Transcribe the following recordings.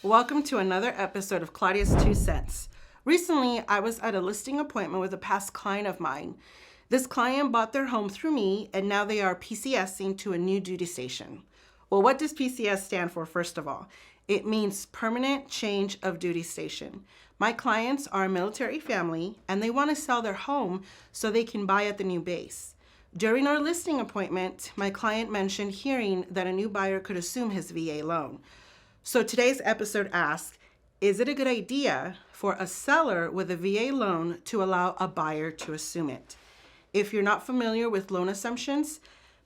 Welcome to another episode of Claudia's 2 Cents. Recently, I was at a listing appointment with a past client of mine. This client bought their home through me, and now they are PCSing to a new duty station. Well, what does PCS stand for, first of all? It means Permanent Change of Duty Station. My clients are a military family, and they want to sell their home so they can buy at the new base. During our listing appointment, my client mentioned hearing that a new buyer could assume his VA loan. So today's episode asks, is it a good idea for a seller with a VA loan to allow a buyer to assume it? If you're not familiar with loan assumptions,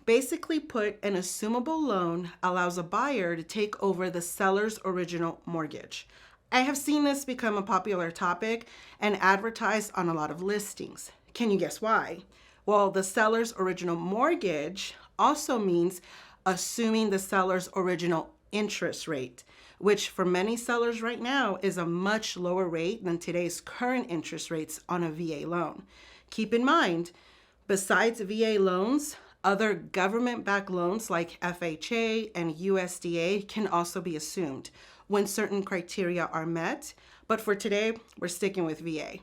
basically put, an assumable loan allows a buyer to take over the seller's original mortgage. I have seen this become a popular topic and advertised on a lot of listings. Can you guess why? Well, the seller's original mortgage also means assuming the seller's original interest rate, which for many sellers right now is a much lower rate than today's current interest rates on a VA loan. Keep in mind, besides VA loans, other government-backed loans like FHA and USDA can also be assumed when certain criteria are met, but for today, we're sticking with VA.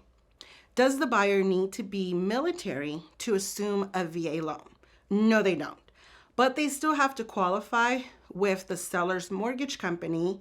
Does the buyer need to be military to assume a VA loan? No, they don't. But they still have to qualify with the seller's mortgage company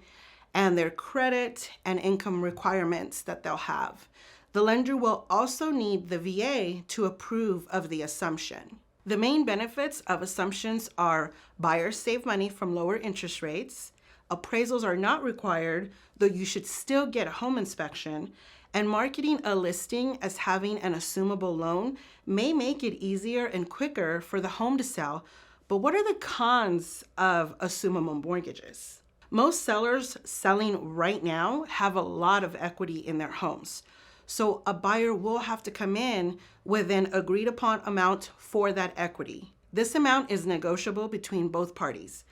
and their credit and income requirements that they'll have. The lender will also need the VA to approve of the assumption. The main benefits of assumptions are buyers save money from lower interest rates, appraisals are not required, though you should still get a home inspection, and marketing a listing as having an assumable loan may make it easier and quicker for the home to sell. But what are the cons of assumable mortgages? Most sellers selling right now have a lot of equity in their homes. So a buyer will have to come in with an agreed upon amount for that equity. This amount is negotiable between both parties.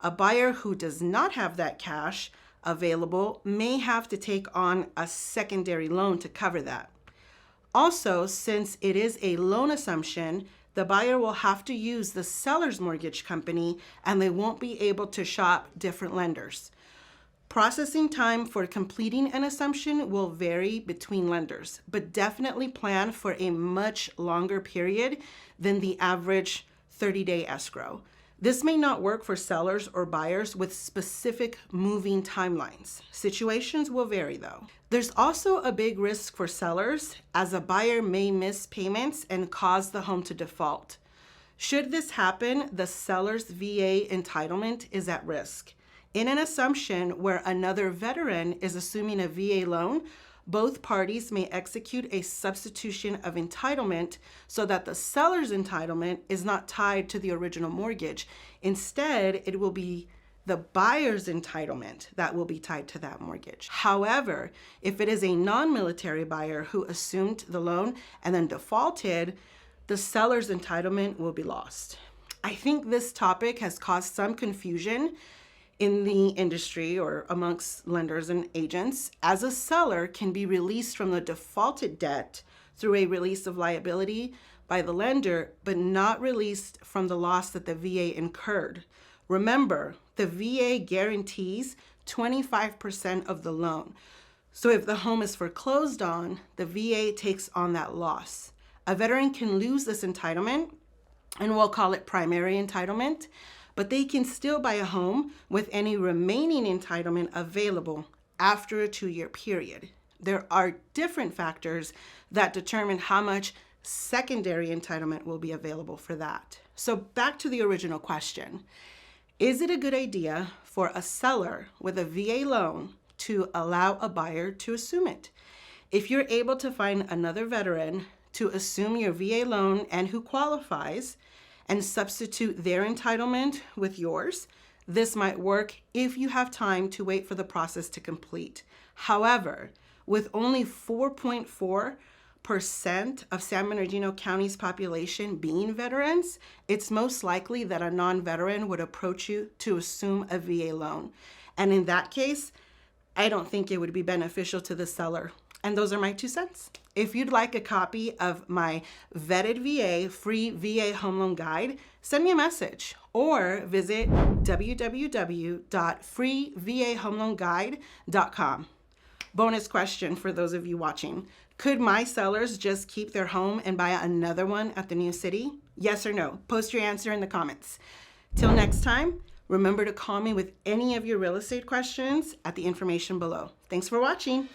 A buyer who does not have that cash available may have to take on a secondary loan to cover that. Also, since it is a loan assumption, the buyer will have to use the seller's mortgage company and they won't be able to shop different lenders. Processing time for completing an assumption will vary between lenders, but definitely plan for a much longer period than the average 30-day escrow. This may not work for sellers or buyers with specific moving timelines. Situations will vary though. There's also a big risk for sellers as a buyer may miss payments and cause the home to default. Should this happen, the seller's VA entitlement is at risk. In an assumption where another veteran is assuming a VA loan, both parties may execute a substitution of entitlement so that the seller's entitlement is not tied to the original mortgage. Instead, it will be the buyer's entitlement that will be tied to that mortgage. However, if it is a non-military buyer who assumed the loan and then defaulted, the seller's entitlement will be lost. I think this topic has caused some confusion in the industry or amongst lenders and agents, as a seller can be released from the defaulted debt through a release of liability by the lender, but not released from the loss that the VA incurred. Remember, the VA guarantees 25% of the loan. So if the home is foreclosed on, the VA takes on that loss. A veteran can lose this entitlement, and we'll call it primary entitlement, but they can still buy a home with any remaining entitlement available after a 2-year period. There are different factors that determine how much secondary entitlement will be available for that. So back to the original question. Is it a good idea for a seller with a VA loan to allow a buyer to assume it? If you're able to find another veteran to assume your VA loan and who qualifies, and substitute their entitlement with yours, this might work if you have time to wait for the process to complete. However, with only 4.4% of San Bernardino County's population being veterans, it's most likely that a non-veteran would approach you to assume a VA loan. And in that case, I don't think it would be beneficial to the seller. And those are my 2 cents. If you'd like a copy of my VettedVA free VA home loan guide, send me a message or visit www.freevahomeloanguide.com. Bonus question for those of you watching. Could my sellers just keep their home and buy another one at the new city? Yes or no? Post your answer in the comments. Till next time, remember to call me with any of your real estate questions at the information below. Thanks for watching.